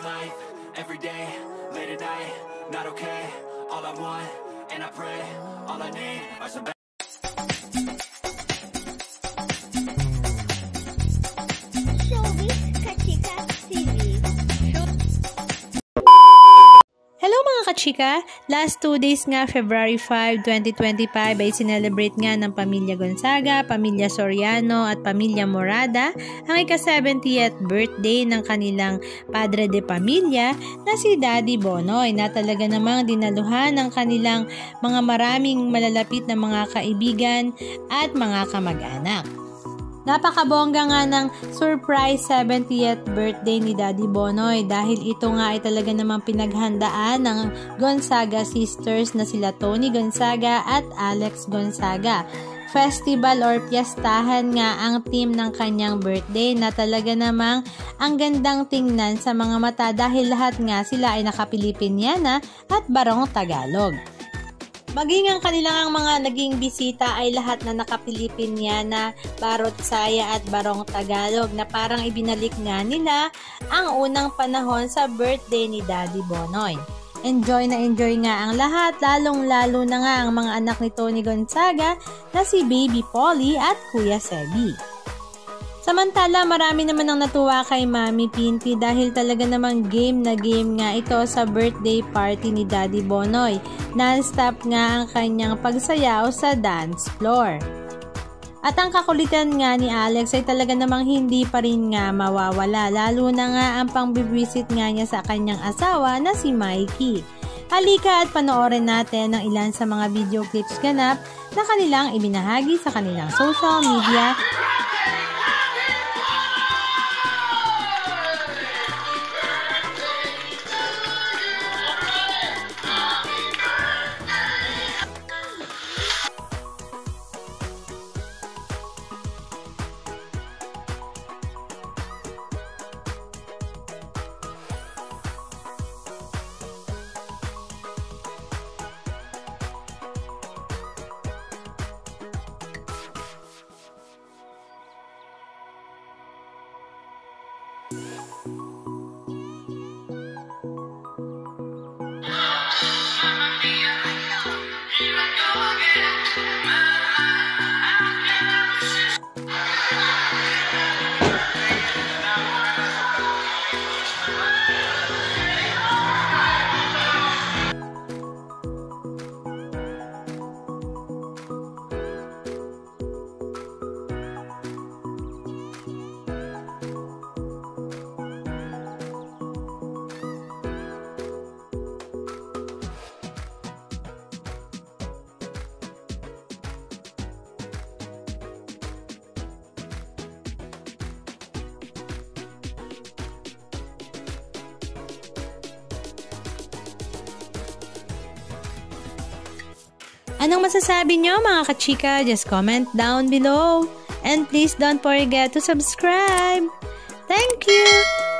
life, every day, late at night, not okay. All I want, and I pray, all I need are some Hello mga kachika! Last 2 days nga, February 5, 2025 ay sinelebrate nga ng Pamilya Gonzaga, Pamilya Soriano at Pamilya Morada ang ika-70th birthday ng kanilang padre de pamilya na si Daddy Bonoy na talaga namang dinaluhan ng kanilang mga maraming malalapit na mga kaibigan at mga kamag-anak. Napakabongga nga ng surprise 70th birthday ni Daddy Bonoy dahil ito nga ay talaga namang pinaghandaan ng Gonzaga sisters na sila Tony Gonzaga at Alex Gonzaga. Festival or piyestahan nga ang theme ng kanyang birthday na talaga namang ang gandang tingnan sa mga mata dahil lahat nga sila ay naka-Pilipiniana at barong Tagalog. Maging ang kanilang mga naging bisita ay lahat na naka-Pilipiniana, Barot Saya at Barong Tagalog na parang ibinalik nga nila ang unang panahon sa birthday ni Daddy Bonoy. Enjoy na enjoy nga ang lahat, lalong-lalo na nga ang mga anak ni Tony Gonzaga na si Baby Polly at Kuya Sebi. Samantala, marami naman ang natuwa kay Mami Pinti dahil talaga namang game na game nga ito sa birthday party ni Daddy Bonoy. Non-stop nga ang kanyang pagsayaw sa dance floor. At ang kakulitan nga ni Alex ay talaga namang hindi pa rin nga mawawala, lalo na nga ang pangbibwisit nga niya sa kanyang asawa na si Mikey. Halika at panoorin natin ang ilan sa mga video clips ganap na kanilang ibinahagi sa kanilang social media. Anong masasabi nyo mga kachika? Just comment down below. And please don't forget to subscribe. Thank you!